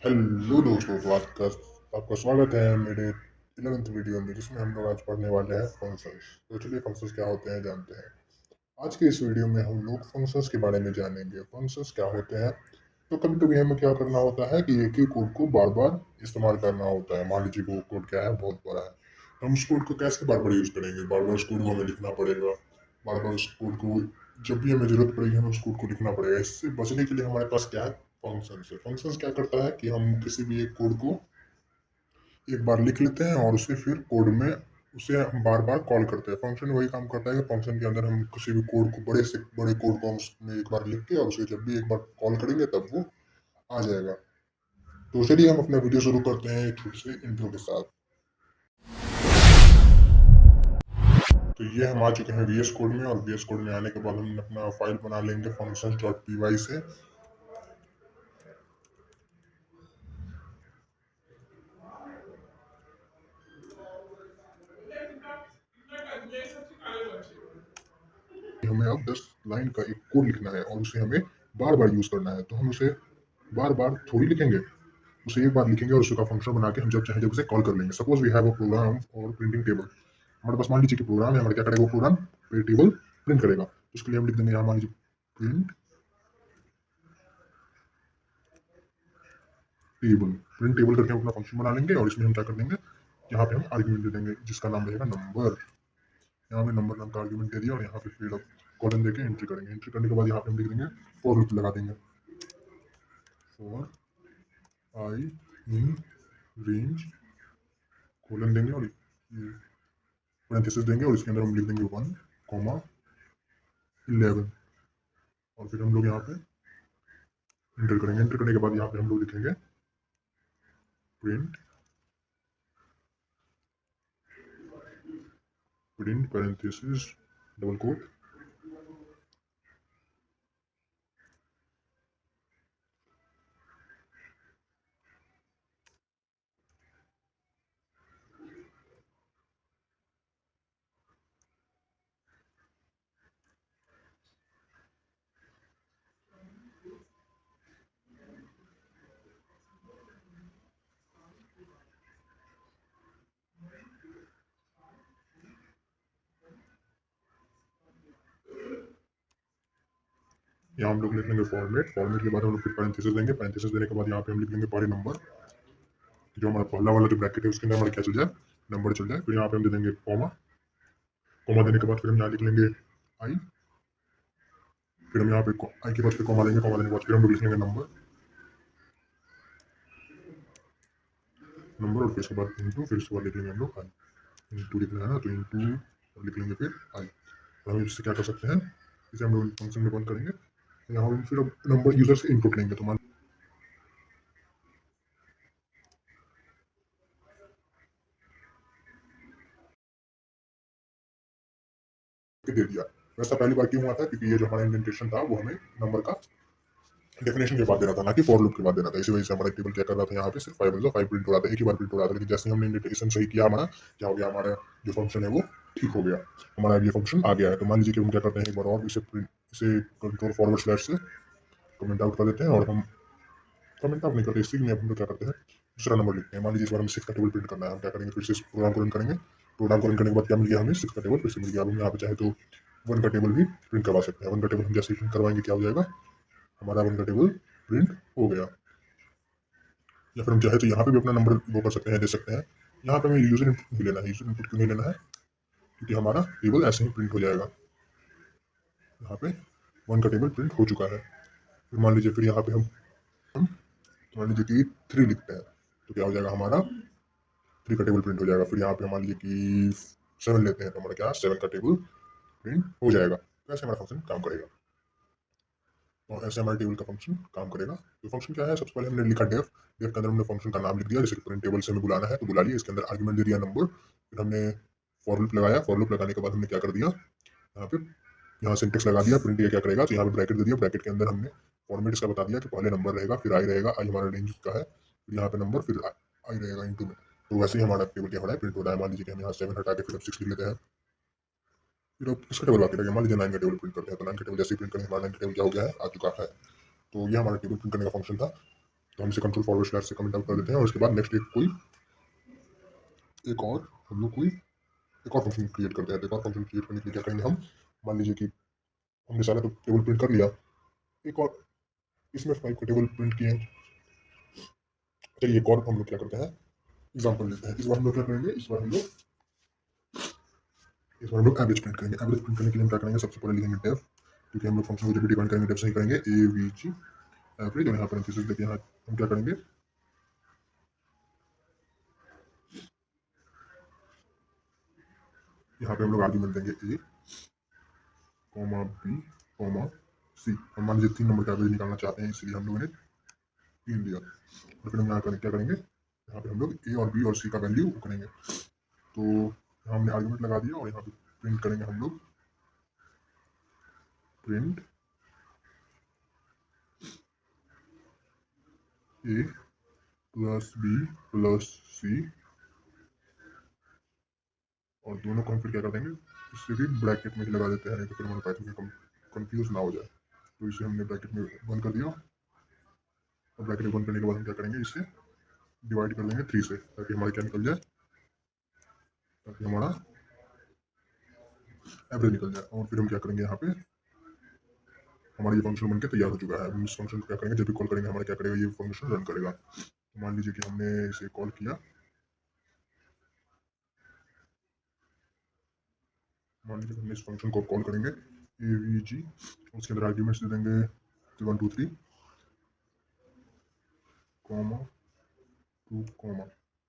Hello दोस्तों, आपका स्वागत है मेरे 11th वीडियो में, जिसमें हम लोग आज पढ़ने वाले हैं फंक्शंस। तो चलिए फंक्शंस क्या होते हैं जानते हैं। आज के इस वीडियो में हम लोग फंक्शंस के बारे में जानेंगे। फंक्शंस क्या होते हैं। तो कभी कभी हमें क्या करना होता है कि एक ही कोड को बार बार इस्तेमाल करना होता है। मान लीजिए वो कोड क्या है, बहुत बड़ा है, तो हम उस कोड को कैसे बार बार यूज करेंगे। बार बार उस कोड को हमें लिखना पड़ेगा। बार बार उस कोड को जब भी हमें जरूरत पड़ेगी हमें उस कोड को लिखना पड़ेगा। इससे बचने के लिए हमारे पास क्या है, फंक्शंस है। फंक्शंस क्या करता है कि हम किसी भी एक कोड को एक बार लिख लेते हैं और उसे फिर कोड में उसे हम बार बार कॉल करते हैं। फंक्शन वही काम करता है कि फंक्शन के अंदर हम किसी भी कोड को, बड़े से बड़े कोड को हम उसमें एक बार लिख के और उसे जब भी एक बार कॉल करेंगे तब वो आ जाएगा। तो चलिए हम अपना वीडियो शुरू करते हैं एक छोटे से इंट्रो के साथ। तो ये हम आ चुके हैं वीएस कोड में, और वीएस कोड में आने के बाद हम अपना फाइल बना लेंगे functions.py से। हमें अब 10 लाइन का एक कोड लिखना है और उसे हमें बार बार यूज करना है। तो हम उसे बार बार थोड़ी लिखेंगे, उसे एक बार लिखेंगे और उसका फंक्शन बना के हम जब चाहे जब उसे कॉल कर लेंगे। Suppose we have a program और प्रिंटिंग टेबल। हमारे पास मान लीजिए कि प्रोग्राम है, हमारा क्या करेगा वो प्रोग्राम पे टेबल प्रिंट करेगा। तो उसके लिए हम लिख देंगे यहाँ, मान लीजिए प्रिंट टेबल। प्रिंट टेबल करके हम अपना फंक्शन बना लेंगे और इसमें हम क्या कर देंगे, यहाँ पे हम आर्ग्यूमेंट दे देंगे जिसका नाम रहेगा नंबर। यहाँ पे नंबर नाम का आर्ग्यूमेंट दे दिया और यहाँ पे फिर कॉलन देके एंट्री करेंगे। एंट्री करने के बाद यहाँ पे हम लिख देंगे फॉर लूप लगा देंगे। For I in range colon देंगे और पैरेंथेसिस देंगे और इसके अंदर हम लिख देंगे 1, 11 और फिर हम लोग यहाँ पे एंटर करेंगे। एंटर करने के बाद यहाँ पे हम लोग लिखेंगे print print parenthesis double quote यहाँ हम लोग लिख लेंगे फॉर्मेट। फॉर्मेट के बाद हम लोग फिर पैरेंथेसिस देंगे। पैरेंथेसिस देने के बाद यहाँ पे हम लिख लेंगे पहले नंबर। जो हमारा पहला वाला जो ब्रैकेट है उसके अंदर हमारा क्या चल जाए, नंबर चल जाए। फिर यहाँ पे हम दे देंगे कॉमा। कॉमा देने के बाद फिर हम यहाँ लिख लेंगे आई। फिर हम यहाँ पे आई के बाद फिर कॉमा देंगे। कॉमा देने के बाद फिर हम लोग लिख लेंगे नंबर। नंबर और फिर इसके बाद इंटू, फिर उसके बाद लिख लेंगे हम लोग आई। इंटू लिखना है ना, तो इंटू और लिख लेंगे फिर आई। और हम इससे क्या कर सकते हैं, इसे हम लोग फंक्शन में बंद करेंगे। यहाँ हम फिर अब नंबर यूजर से इनपुट लेंगे। तो मान के दे दिया। वैसा पहली बार क्यों हुआ था, क्योंकि ये जो हमारा इंडेंटेशन था वो हमें नंबर का डेफिनेशन के बाद देना था, ना कि फॉर लूप के बाद देना था। इसी वजह से हमारा टेबल क्या कर रहा था, यहाँ पे सिर्फ 5 मतलब 5 प्रिंट हो रहा था, एक ही बार प्रिंट हो रहा था। लेकिन जैसे ही हमने इंडेंटेशन सही किया, हमारा क्या हो गया, हमारा जो फंक्शन है वो ठीक हो गया, हमारा ये फंक्शन आ गया है। तो मान लीजिए कि हम क्या करते हैं, एक बार और इसे कंट्रोल फॉरवर्ड स्लैश से कमेंट आउट कर देते हैं। और हम कमेंट आउट नहीं करते, इसी में हम लोग क्या करते हैं, दूसरा नंबर लिखते हैं। मान लीजिए इस बार हमें 6 का टेबल प्रिंट करना है। हम क्या करेंगे, फिर से प्रोग्राम को रन करेंगे। प्रोग्राम को रन करने के बाद क्या मिल गया, हमें 6 का टेबल फिर से मिल गया। अब हम यहाँ पे चाहे तो 1 का टेबल भी प्रिंट करवा सकते हैं। 1 का टेबल हम जैसे ही प्रिंट करवाएंगे क्या हो जाएगा, हमारा 1 का टेबल प्रिंट हो गया। या फिर हम चाहे तो यहाँ पे भी अपना नंबर वो कर सकते हैं, दे सकते हैं। यहाँ पे हमें यूजर इनपुट नहीं लेना है। यूजर इनपुट क्यों नहीं लेना है, क्योंकि हमारा टेबल ऐसे ही प्रिंट हो जाएगा। यहाँ पे 1 का टेबल प्रिंट हो चुका है। फिर मान लीजिए, फिर यहाँ पे हम मान लीजिए कि 3 लिखते हैं, तो क्या हो जाएगा, हमारा 3 का टेबल प्रिंट हो जाएगा। फिर यहाँ पे मान लीजिए कि 7 लेते हैं, तो हमारा क्या 7 का टेबल प्रिंट हो जाएगा। तो ऐसे हमारा फंक्शन काम करेगा। और ऐसे हमारे टेबल का फंक्शन काम करेगा। तो फंक्शन क्या है, सबसे पहले हमने लिखा डेफ। डेफ के अंदर हमने फंक्शन का नाम लिख दिया, जैसे कि प्रिंट टेबल से हमें बुलाना है तो बुला लिया। इसके अंदर आर्गुमेंट दे दिया नंबर। फिर हमने फॉर लूप लगाया। फॉर लूप लगाने के बाद हमने क्या कर दिया, यहाँ पे यहाँ सिंटेक्स लगा दिया। प्रिंट ये क्या करेगा, तो यहाँ पे ब्रैकेट दे दिया। ब्रैकेट के अंदर हमने फॉर्मेट इसका बता दिया कि पहले नंबर रहेगा, फिर आई रहेगा। आई हमारा रेंज का है, फिर यहाँ पे नंबर, फिर आई रहेगा इंटू में। तो वैसे ही हमारा टेबल क्या हो रहा है, प्रिंट हो रहा है। मान लीजिए कि हम यहाँ 7 हटा के फिर अब 6 लिख लेते हैं। फिर अब इसका टेबल बाकी रहेगा। मान लीजिए 9 का टेबल प्रिंट करते हैं, तो 9 का टेबल जैसे ही प्रिंट करेंगे, हमारा 9 का टेबल क्या हो गया है, आ चुका है। तो ये हमारा टेबल प्रिंट करने का फंक्शन था। तो हम इसे कंट्रोल फॉरवर्ड स्लैश से कमेंट आउट कर देते हैं और उसके बाद नेक्स्ट एक और हम लोग कोई एक और फंक्शन क्रिएट करते हैं। तो एक और फंक्शन क्रिएट करने के लिए क्या करेंगे हम, मान लीजिए कि हमने सारा तो टेबल प्रिंट कर लिया, एक और इसमें 5 का टेबल प्रिंट किए। चलिए एक और हम लोग क्या करते हैं, एग्जाम्पल लेते हैं। इस बार हम लोग क्या करेंगे, इस बार हम लोग एवरेज प्रिंट करेंगे। एवरेज प्रिंट करने के लिए हम क्या करेंगे, सबसे पहले लिखेंगे डेफ, क्योंकि हम लोग फंक्शन को जब भी डिफाइन करेंगे डेफ से ही करेंगे, AVG एवरेज, और यहाँ पर देखे यहाँ हम क्या करेंगे, यहाँ पे हम लोग आर्ग्यूमेंट देंगे A, B, C। हम मान लीजिए 3 नंबर का एवरेज निकालना चाहते हैं, इसलिए हम लोगों ने 3 लिया। और फिर हम यहाँ क्या करेंगे, यहाँ पे हम लोग A और B और C का वैल्यू करेंगे। तो यहाँ हमने आर्ग्यूमेंट लगा दिया और यहाँ पे प्रिंट करेंगे हम लोग, print A plus B plus C, और दोनों को हम फिर क्या कर देंगे, इससे भी ब्रैकेट में ही लगा देते हैं, नहीं तो फिर हमारे पाइथन में कंफ्यूज ना हो जाए। तो इसे हमने ब्रैकेट में बंद कर दिया, और ब्रैकेट में बंद करने के बाद हम क्या करेंगे, इसे डिवाइड कर लेंगे 3 से, ताकि हमारे क्या निकल जाए, ताकि हमारा एवरेज निकल जाए। और फिर हम क्या करेंगे, यहाँ पे हमारा ये फंक्शन बनके तैयार हो चुका है। हम इस फंक्शन को क्या करेंगे, जब भी कॉल करेंगे हमारा क्या करेगा, ये फंक्शन रन करेगा। तो मान लीजिए कि हमने इसे कॉल किया, मान लीजिए हमने इस फंक्शन को कॉल करेंगे AVG, उसके अंदर आर्ग्यूमेंट्स दे देंगे 1 2 3 कॉमा 2 कॉमा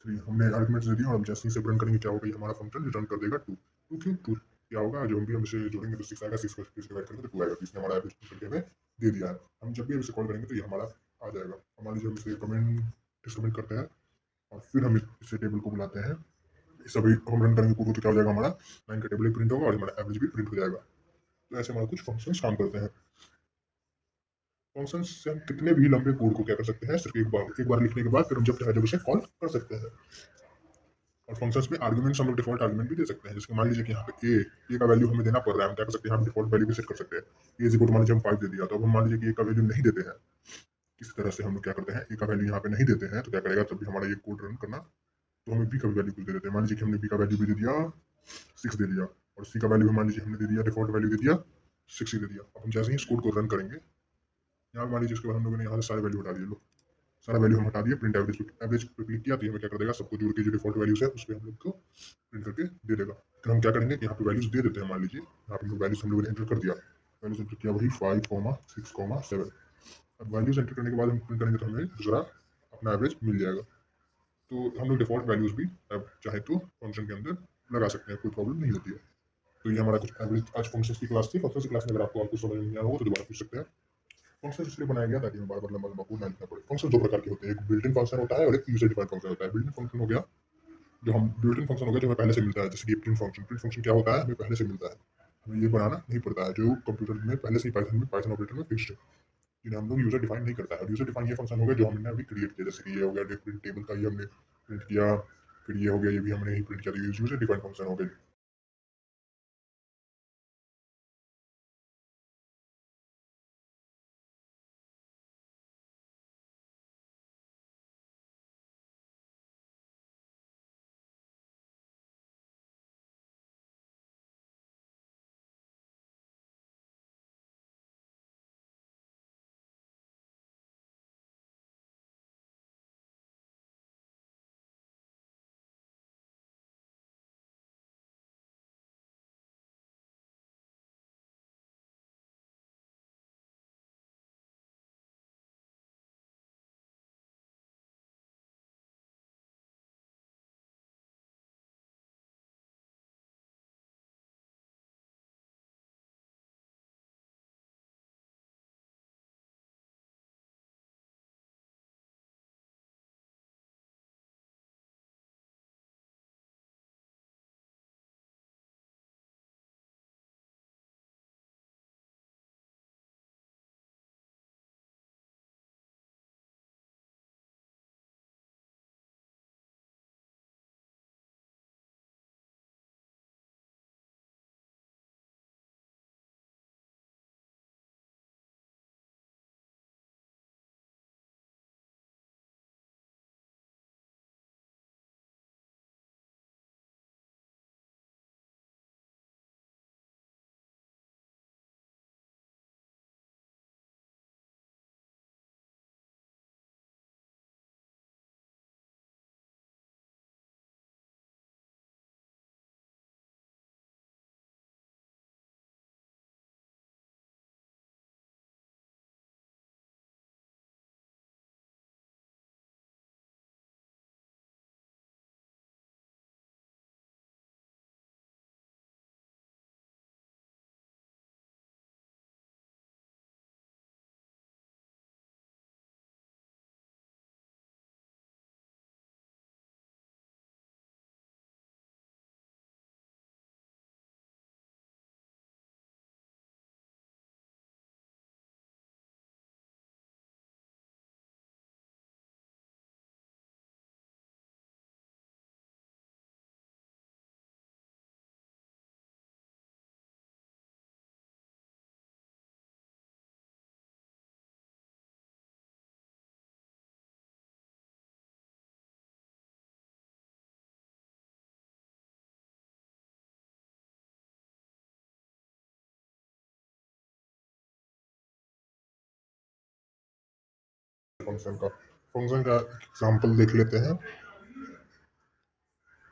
3। हमने आर्ग्यूमेंट्स दे दिए और हम जैसे ही से रन करेंगे क्या होगा, ये हमारा फंक्शन रिटर्न कर देगा 2। क्यों 2 क्या होगा, जो हम इसे जोड़ेंगे तो 6 आएगा, 6 को डिवाइड करेंगे तो 2 आएगा। तो इसने हमारा एवरेज करके हमें दे दिया है। हम जब भी इसे कॉल करेंगे तो ये हमारा आ जाएगा। मान लीजिए हम इसे कमेंट करते हैं और फिर हम इसे टेबल को बुलाते हैं, सभी हम रन करेंगे कोड, तो क्या हो जाएगा, हमारा लाइन का टेबल प्रिंट होगा और हमारा एवरेज भी प्रिंट हो जाएगा। तो ऐसे हमारे कुछ फंक्शंस काम करते हैं। फंक्शंस से हम कितने भी लंबे कोड को क्या कर सकते हैं, सिर्फ एक बार लिखने के बाद फिर हम जब चाहे जब उसे कॉल कर सकते हैं। और फंक्शंस में आर्गुमेंट्स हम लोग डिफॉल्ट आर्गुमेंट भी दे सकते हैं। जैसे मान लीजिए कि यहाँ पे ए का वैल्यू हमें देना पड़ रहा है, हम क्या कर सकते हैं, हम डिफॉल्ट वैल्यू भी सेट कर सकते हैं। ए इज इक्वल टू मान लीजिए हम 5 दे दिया, तो अब हम मान लीजिए कि ए का वैल्यू नहीं देते हैं, किसी तरह से हम लोग क्या करते हैं, ए का वैल्यू यहाँ पे नहीं देते हैं, तो क्या करेगा, तब भी हमारा ये कोड रन करना, तो हमें बी का वैल्यू कुछ दे देते हैं। मान लीजिए कि हमने बी का वैल्यू भी दे दिया 6 दे दिया, और सी का वैल्यू भी मान लीजिए हमने दे दिया, डिफॉल्ट वैल्यू दे दिया 6 ही दे दिया। अब हम जैसे ही इस कोड को रन करेंगे, यहाँ मान लीजिए उसके बाद हम लोगों ने यहाँ से सारे वैल्यू हटा दिए, लो सारा वैल्यू हम हटा दिए, प्रिंट एवरेज पे क्लिक किया तो हमें क्या कर देगा, सबको जोड़ के जो डिफॉल्ट वैल्यूज है उस पर हम लोग को प्रिंट करके दे देगा। फिर हम क्या करेंगे कि यहाँ पे वैल्यूज दे देते हैं, मान लीजिए यहाँ पे वैल्यूज हम लोगों ने एंटर कर दिया, वैल्यूज एंटर किया वही 5 6 7। अब वैल्यूज एंटर करने के बाद हम प्रिंट करेंगे तो हमें दूसरा अपना एवरेज मिल जाएगा। तो हम लोग डिफॉल्ट वैल्यूज भी अब चाहे तो फंक्शन के अंदर लगा सकते हैं, कोई प्रॉब्लम नहीं होती है। तो ये हमारा कुछ एवरेज आज फंक्शन की क्लास थी। फंक्शन की क्लास में अगर आपको और कुछ समझ में नहीं आया हो तो दोबारा पूछ सकते हैं। फंक्शन इसलिए बनाया गया ताकि हमें बार बार लंबा लंबा कोड ना लिखना पड़े। फंक्शन दो प्रकार के होते हैं, एक बिल्ट इन फंक्शन होता है और एक यूजर डिफाइंड फंक्शन होता है। बिल्ट इन फंक्शन हो गया जो हम बिल्ट इन फंक्शन हो गया जो हमें पहले से मिलता है, जैसे कि प्रिंट फंक्शन। प्रिंट फंक्शन क्या होता है, हमें पहले से मिलता है, हमें ये बनाना नहीं पड़ता है, जो कंप्यूटर में पहले से ही पाइथन ऑपरेटर में फिक्स्ड है, जिन्हें हम लोग यूजर डिफाइन नहीं करता है। और यूजर डिफाइन ये फंक्शन हो गया जो हमने अभी क्रिएट किया, जैसे कि ये हो गया डिफरेंट टेबल का, ये हमने प्रिंट किया, फिर ये हो गया, ये भी हमने ही प्रिंट किया, तो यूजर डिफाइंड फंक्शन हो गया। फंक्शन का एग्जाम्पल देख लेते हैं।